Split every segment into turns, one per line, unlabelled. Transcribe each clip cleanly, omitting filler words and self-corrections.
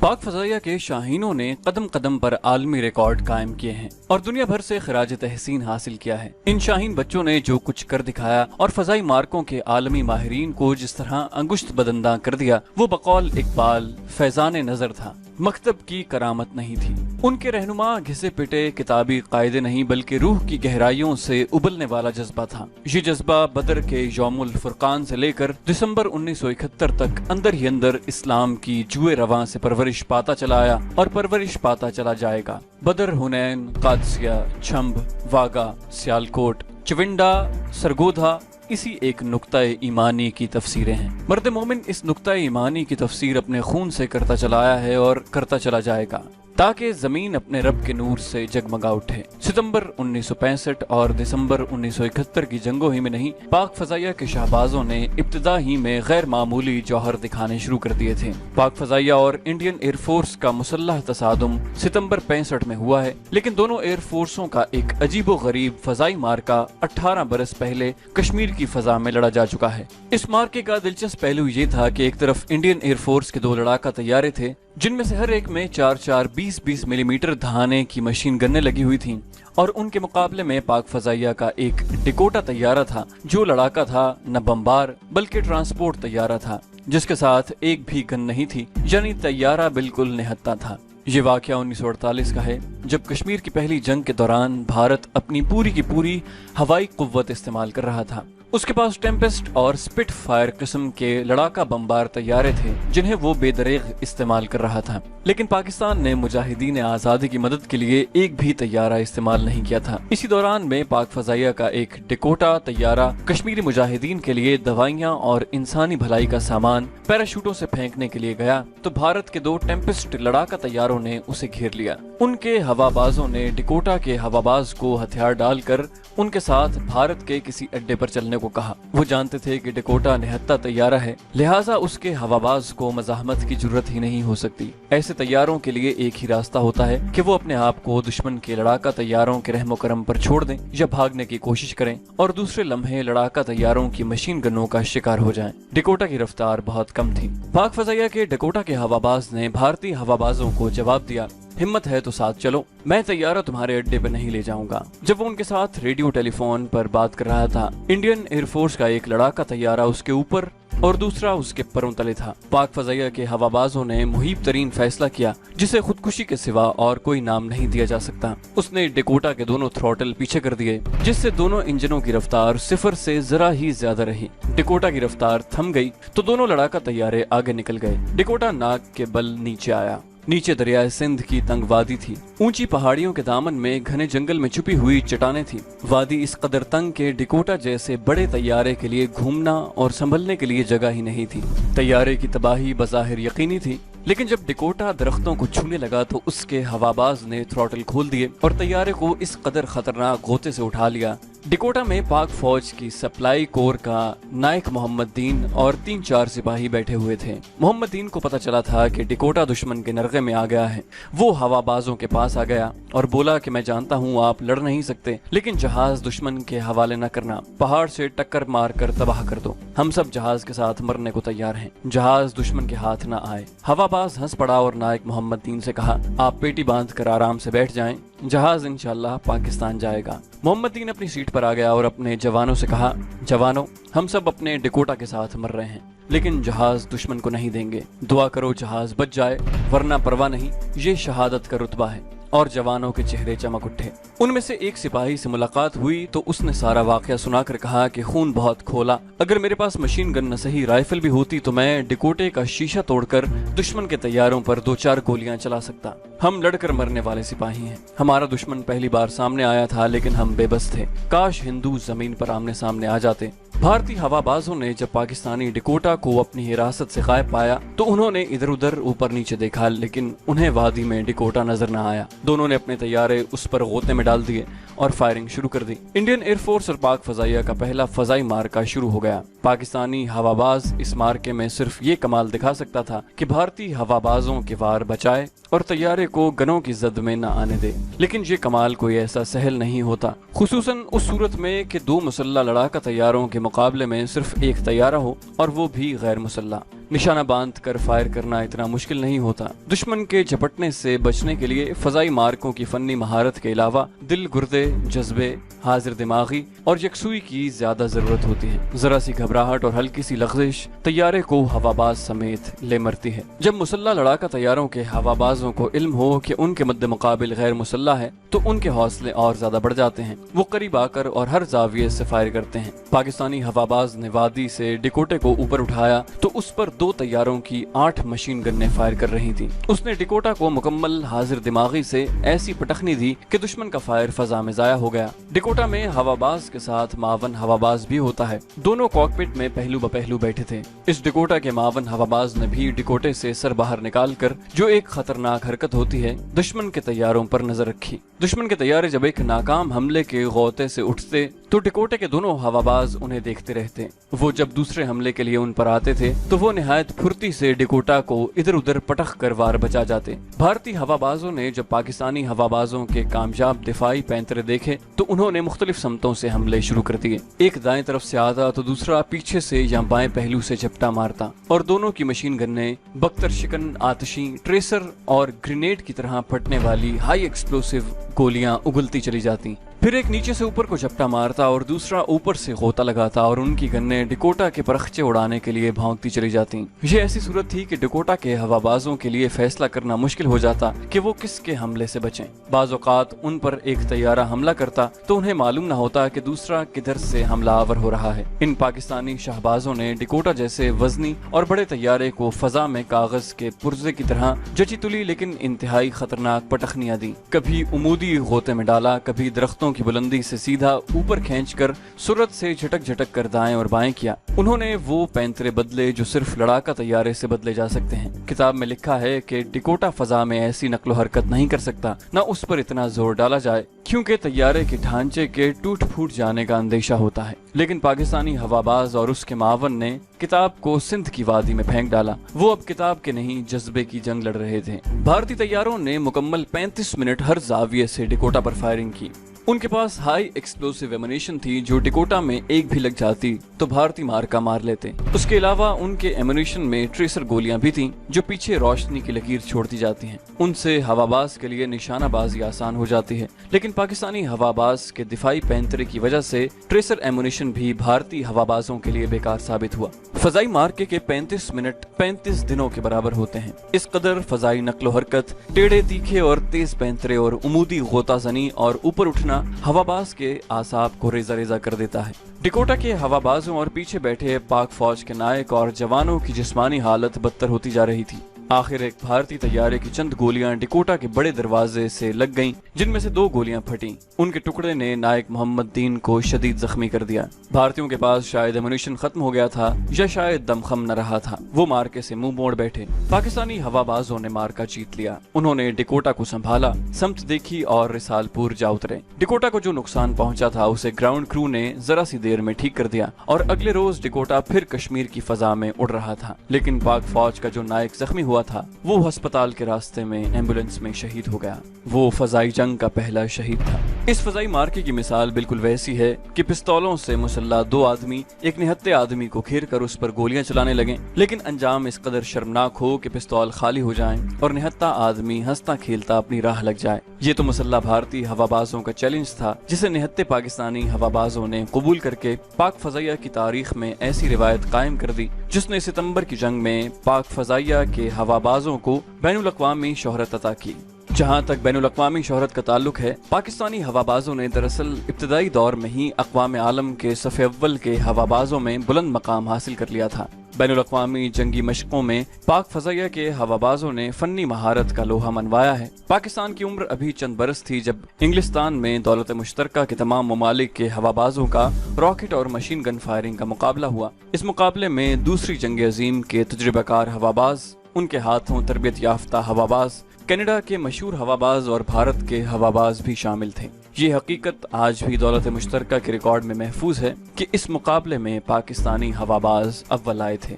پاک فضائیہ کے شاہینوں نے قدم قدم پر عالمی ریکارڈ قائم کیے ہیں اور دنیا بھر سے خراج تحسین حاصل کیا ہے۔ ان شاہین بچوں نے جو کچھ کر دکھایا اور فضائی مارکوں کے عالمی ماہرین کو جس طرح انگشت بدنداں کر دیا، وہ بقول اقبال فیضان نظر تھا، مکتب کی کرامت نہیں تھی۔ ان کے رہنما گھسے پٹے کتابی قاعدے نہیں بلکہ روح کی گہرائیوں سے ابلنے والا جذبہ تھا۔ یہ جذبہ بدر کے یوم الفرقان سے لے کر دسمبر 1971 تک اندر ہی اندر اسلام کی جوئے رواں سے پرورش پاتا چلا آیا اور پرورش پاتا چلا جائے گا۔ بدر، حنین، قادسیہ، چھمب، واگا، سیالکوٹ، چونڈا، سرگودھا اسی ایک نقطہ ایمانی کی تفسیریں ہیں۔ مرد مومن اس نقطہ ایمانی کی تفسیر اپنے خون سے کرتا چلا آیا ہے اور کرتا چلا جائے گا تاکہ زمین اپنے رب کے نور سے جگمگا اٹھے۔ ستمبر 1965 اور دسمبر 1971 کی جنگوں ہی میں نہیں، پاک فضائیہ کے شہبازوں نے ابتدا ہی میں غیر معمولی جوہر دکھانے شروع کر دیے تھے۔ پاک فضائیہ اور انڈین ایئر فورس کا مسلح تصادم ستمبر 65 میں ہوا ہے، لیکن دونوں ایئر فورسوں کا ایک عجیب و غریب فضائی مارکا 18 برس پہلے کشمیر کی فضا میں لڑا جا چکا ہے۔ اس مارکے کا دلچسپ پہلو یہ تھا کہ ایک طرف انڈین ایئر فورس کے 2 لڑاکا طیارے تھے جن میں سے ہر ایک میں 4 20 ملی میٹر دھانے کی مشین گنیں لگی ہوئی تھیں، اور ان کے مقابلے میں پاک فضائیہ کا ایک ڈیکوٹا طیارہ تھا جو لڑاکا تھا نہ بمبار بلکہ ٹرانسپورٹ طیارہ تھا، جس کے ساتھ ایک بھی گن نہیں تھی، یعنی طیارہ بالکل نہتا تھا۔ یہ واقعہ 1948 کا ہے، جب کشمیر کی پہلی جنگ کے دوران بھارت اپنی پوری کی پوری ہوائی قوت استعمال کر رہا تھا۔ اس کے پاس ٹیمپسٹ اور سپٹ فائر قسم کے لڑاکا بمبار طیارے تھے جنہیں وہ بے دریغ استعمال کر رہا تھا، لیکن پاکستان نے مجاہدین آزادی کی مدد کے لیے ایک بھی طیارہ استعمال نہیں کیا تھا۔ اسی دوران میں پاک فضائیہ کا ایک ڈیکوٹا طیارہ کشمیری مجاہدین کے لیے دوائیاں اور انسانی بھلائی کا سامان پیراشوٹوں سے پھینکنے کے لیے گیا تو بھارت کے 2 ٹیمپسٹ لڑاکا طیاروں نے اسے گھیر لیا۔ ان کے ہوا بازوں نے ڈیکوٹا کے ہوا باز کو ہتھیار ڈال کر ان کے ساتھ بھارت کے کسی اڈے پر چلنے کو کہا۔ وہ جانتے تھے کہ ڈیکوٹا نہتا طیارہ ہے، لہٰذا اس کے ہوا باز کو مزاحمت کی ضرورت ہی نہیں ہو سکتی۔ ایسے طیاروں کے لیے ایک ہی راستہ ہوتا ہے کہ وہ اپنے آپ کو دشمن کے لڑاکا طیاروں کے رحم و کرم پر چھوڑ دیں یا بھاگنے کی کوشش کریں اور دوسرے لمحے لڑاکا طیاروں کی مشین گنوں کا شکار ہو جائیں۔ ڈیکوٹا کی رفتار بہت کم تھی۔ پاک فضائیہ کے ڈیکوٹا کے ہوا باز نے بھارتی ہوا بازوں کو جواب دیا، ہمت ہے تو ساتھ چلو، میں طیارہ تمہارے اڈے پہ نہیں لے جاؤں گا۔ جب وہ ان کے ساتھ ریڈیو ٹیلی فون پر بات کر رہا تھا، انڈین ایئر فورس کا ایک لڑاکا طیارہ اس کے اوپر اور دوسرا اس کے پروں تلے تھا۔ پاک فضائیہ کے ہوا بازوں نے محیب ترین فیصلہ کیا جسے خودکشی کے سوا اور کوئی نام نہیں دیا جا سکتا۔ اس نے ڈیکوٹا کے دونوں تھروٹل پیچھے کر دیے جس سے دونوں انجنوں کی رفتار 0 سے ذرا ہی زیادہ رہی۔ ڈیکوٹا کی رفتار تھم گئی تو دونوں لڑاکا طیارے آگے نکل گئے۔ ڈیکوٹا ناک کے بل نیچے آیا۔ نیچے دریائے سندھ کی تنگ وادی تھی، اونچی پہاڑیوں کے دامن میں گھنے جنگل میں چھپی ہوئی چٹانیں تھیں۔ وادی اس قدر تنگ کہ ڈیکوٹا جیسے بڑے طیارے کے لیے گھومنا اور سنبھلنے کے لیے جگہ ہی نہیں تھی۔ طیارے کی تباہی بظاہر یقینی تھی، لیکن جب ڈیکوٹا درختوں کو چھونے لگا تو اس کے ہوا باز نے تھروٹل کھول دیے اور طیارے کو اس قدر خطرناک غوطے سے اٹھا لیا۔ ڈیکوٹا میں پاک فوج کی سپلائی کور کا نائک محمد دین اور 3-4 سپاہی بیٹھے ہوئے تھے۔ محمد دین کو پتہ چلا تھا کہ ڈیکوٹا دشمن کے نرغے میں آ گیا ہے۔ وہ ہوا بازوں کے پاس آ گیا اور بولا کہ میں جانتا ہوں آپ لڑ نہیں سکتے، لیکن جہاز دشمن کے حوالے نہ کرنا، پہاڑ سے ٹکر مار کر تباہ کر دو، ہم سب جہاز کے ساتھ مرنے کو تیار ہیں، جہاز دشمن کے ہاتھ نہ آئے۔ ہوا باز ہنس پڑا اور نائک محمد دین سے کہا، آپ پیٹی باندھ کر آرام سے بیٹھ جائیں، جہاز انشاءاللہ پاکستان جائے گا۔ محمد دین اپنی سیٹ پر آ گیا اور اپنے جوانوں سے کہا، جوانوں، ہم سب اپنے ڈیکوٹا کے ساتھ مر رہے ہیں، لیکن جہاز دشمن کو نہیں دیں گے، دعا کرو جہاز بچ جائے، ورنہ پرواہ نہیں، یہ شہادت کا رتبہ ہے۔ اور جوانوں کے چہرے چمک اٹھے۔ ان میں سے ایک سپاہی سے ملاقات ہوئی تو اس نے سارا واقعہ سنا کر کہا کہ خون بہت کھولا، اگر میرے پاس مشین گن نہ صحیح رائفل بھی ہوتی تو میں ڈیکوٹے کا شیشہ توڑ کر دشمن کے طیاروں پر 2-4 گولیاں چلا سکتا۔ ہم لڑ کر مرنے والے سپاہی ہیں، ہمارا دشمن پہلی بار سامنے آیا تھا لیکن ہم بے بس تھے، کاش ہندو زمین پر آمنے سامنے آ جاتے۔ بھارتی ہوا بازوں نے جب پاکستانی ڈیکوٹا کو اپنی حراست سے غائب پایا تو انہوں نے ادھر ادھر اوپر نیچے دیکھا، لیکن انہیں وادی میں ڈیکوٹا نظر نہ آیا۔ دونوں نے اپنے طیارے اس پر غوطے میں ڈال دیے اور فائرنگ شروع کر دی۔ انڈین ایئر فورس اور پاک فضائیہ کا پہلا فضائی مارکا شروع ہو گیا۔ پاکستانی ہوا باز اس مارکے میں صرف یہ کمال دکھا سکتا تھا کہ بھارتی ہوا بازوں کے وار بچائے اور طیارے کو گنوں کی زد میں نہ آنے دے، لیکن یہ کمال کوئی ایسا سہل نہیں ہوتا، خصوصاً اس صورت میں کہ 2 مسلح لڑاکا طیاروں کے مقابلے میں صرف ایک طیارہ ہو اور وہ بھی غیر مسلح۔ निशाना बांध कर फायर करना इतना मुश्किल नहीं होता। दुश्मन के झपटने से बचने के लिए फजाई मार्कों की फन्नी महारत के अलावा दिल, गुर्दे, जज्बे, हाजिर दिमागी और यकसुई की ज्यादा जरूरत होती है। जरा सी घबराहट और हल्की सी लग़ज़िश तैयारे को हवाबाज समेत ले मरती है। जब मुसल्ला लड़ाका तैयारों के हवाबाजों को इल्म हो कि उनके मद्दे मुकाबिल गैर मुसल्ला है तो उनके हौसले और ज्यादा बढ़ जाते हैं। वो करीब आकर और हर जाविये से फायर करते हैं। पाकिस्तानी हवाबाज ने वादी से डिकोटे को ऊपर उठाया तो उस पर 2 तैयारों की 8 मशीन गन्नें फायर कर रही थी। उसने डिकोटा को मुकम्मल हाजिर दिमागी से ऐसी पटखनी दी कि दुश्मन का फायर फजा में जाया हो गया। डिकोटा में हवाबाज के साथ मावन हवाबाज भी होता है। दोनों कॉकपिट में पहलू ब पहलू बैठे थे। इस डिकोटा के मावन हवाबाज ने भी डिकोटे से सर बाहर निकाल कर, जो एक खतरनाक हरकत होती है, दुश्मन के तैयारों पर नजर रखी। दुश्मन के तैयारे जब एक नाकाम हमले के गौते से उठते तो डिकोटे के दोनों हवाबाज उन्हें देखते रहते। वो जब दूसरे हमले के लिए उन पर आते थे तो वो निहायत फुर्ती से डिकोटा को इधर उधर पटख कर वार बचा जाते। भारतीय हवाबाजों ने जब पाकिस्तानी हवाबाजों के कामयाब दिफाई पैंतरे देखे तो उन्होंने मुख्तलिफ समतों से हमले शुरू कर दिए। एक दाएं तरफ से आता तो दूसरा पीछे से या बाएं पहलू से झपटा मारता और दोनों की मशीन गन्नें बख्तर शिकन, आतिशी, ट्रेसर और ग्रेनेड की तरह फटने वाली हाई एक्सप्लोसिव गोलियां उगलती चली जाती। फिर एक नीचे से ऊपर को झपटा मारता और दूसरा ऊपर से गोता लगाता और उनकी गन्नें डिकोटा के परखचे उड़ाने के लिए भागती चली जाती। ये ऐसी सूरत थी कि डिकोटा के हवाबाजों के लिए फैसला करना मुश्किल हो जाता कि वो किसके हमले से बचें। बाज़ औक़ात उन पर एक तैयारा हमला करता तो उन्हें मालूम न होता कि दूसरा किधर से हमला आवर हो रहा है। इन पाकिस्तानी शाहबाजों ने डिकोटा जैसे वजनी और बड़े तैयारे को फजा में कागज के पुर्जे की तरह जची तुली लेकिन इंतहाई खतरनाक पटखनियां दी। कभी उमूदी गोते में डाला, कभी दरख्तों की बुलंदी से सीधा ऊपर खींचकर सूरत से झटक झटक कर दाएं और बाएं किया। उन्होंने वो पैंतरे बदले जो सिर्फ लड़ाका तैयारे से बदले जा सकते हैं। किताब में लिखा है कि डिकोटा फजा में ऐसी नकलो हरकत नहीं कर सकता, न उस पर इतना जोर डाला जाए क्योंकि तैयारे के ढांचे के टूट फूट जाने का अंदेशा होता है। लेकिन पाकिस्तानी हवाबाज और उसके मावन ने किताब को सिंध की वादी में फेंक डाला। वो अब किताब के नहीं जज्बे की जंग लड़ रहे थे। भारतीय तैयारों ने मुकम्मल 35 मिनट हर जाविये से डिकोटा पर फायरिंग की। उनके पास हाई एक्सप्लोसिव एमुनेशन थी जो डिकोटा में एक भी लग जाती तो भारतीय मार्का मार लेते। उसके अलावा उनके एमुनेशन में ट्रेसर गोलियां भी थीं जो पीछे रोशनी की लकीर छोड़ती जाती हैं। उनसे हवाबाज के लिए निशानाबाजी आसान हो जाती है। लेकिन पाकिस्तानी हवाबाज के दिफाई पैंतरे की वजह से ट्रेसर एमुनेशन भी भारतीय हवाबाजों के लिए बेकार साबित हुआ। फजाई मार्के के 35 मिनट 35 दिनों के बराबर होते हैं। इस कदर फजाई नकलो हरकत, टेढ़े तीखे और तेज पैंतरे और उमूदी गोताजनी और ऊपर उठना हवाबाज के आसाब को रेजा रेजा कर देता है। डिकोटा के हवाबाजों और पीछे बैठे पाक फौज के नायक और जवानों की जिस्मानी हालत बदतर होती जा रही थी। आखिर एक भारतीय तैयारे की चंद गोलियां डिकोटा के बड़े दरवाजे से लग गईं, जिनमें से 2 गोलियां फटी। उनके टुकड़े ने नायक मोहम्मद दीन को शदीद जख्मी कर दिया। भारतीयों के पास शायद एमुनेशन खत्म हो गया था या शायद दमखम न रहा था। वो मार्के से मुंह मोड़ बैठे। पाकिस्तानी हवाबाजों ने मार्का जीत लिया। उन्होंने डिकोटा को संभाला, समत देखी और रिसालपुर जा उतरे। डिकोटा को जो नुकसान पहुंचा था उसे ग्राउंड क्रू ने जरा सी देर में ठीक कर दिया और अगले रोज डिकोटा फिर कश्मीर की फजा में उड़ रहा था। लेकिन पाक फौज का जो नायक जख्मी हुआ था वो अस्पताल के रास्ते में एम्बुलेंस में शहीद हो गया। वो फजाई जंग का पहला शहीद था। इस फजाई मार्के की मिसाल बिल्कुल वैसी है कि पिस्तौलों से मुसल्ला 2 आदमी एक निहत्ते आदमी को घेर कर उस पर गोलियां चलाने लगे, लेकिन अंजाम इस कदर शर्मनाक हो कि पिस्तौल खाली हो जाएं और निहत्ता आदमी हंसता खेलता अपनी राह लग जाए। ये तो मुसल्ला भारतीय हवाबाजों का चैलेंज था जिसे निहत्ते पाकिस्तानी हवाबाजों ने कबूल करके पाक फजाइया की तारीख में ऐसी रिवायत कायम कर दी जिसने सितंबर की जंग में पाक फजाइया के हवाबाजों को बैनुल अक़वामी शोहरत अता की। जहाँ तक बैनुल अक़वामी शोहरत का ताल्लुक है, पाकिस्तानी हवाबाजों ने दरअसल इब्तदाई दौर में ही अक़वाम आलम के सफ़े अव्वल के हवाबाजों में बुलंद मकाम हासिल कर लिया था। बैनुल अक़वामी जंगी मशकों में पाक फजाइया के हवाबाजों ने फन्नी महारत का लोहा मनवाया है। पाकिस्तान की उम्र अभी चंद बरस थी जब इंग्लिस्तान में दौलत मुश्तरका के तमाम ममालिक के हवाबाजों का रॉकेट और मशीन गन फायरिंग का मुकाबला हुआ। इस मुकाबले में दूसरी जंग अजीम के तजुर्बेकार हवाबाज, उनके हाथों तरबियत याफ्ता हवाबाज, कनाडा के मशहूर हवाबाज और भारत के हवाबाज भी शामिल थे। ये हकीकत आज भी दौलत मुश्तरका के रिकॉर्ड में महफूज है कि इस मुकाबले में पाकिस्तानी हवाबाज अव्वल आए थे।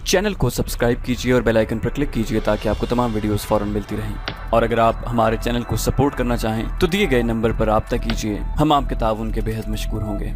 चैनल को सब्सक्राइब कीजिए और बेल आइकन पर क्लिक कीजिए ताकि आपको तमाम वीडियोस फौरन मिलती रहें। और अगर आप हमारे चैनल को सपोर्ट करना चाहें तो दिए गए नंबर पर राब्ता कीजिए। हम आपके ताउन के बेहद मशकूर होंगे।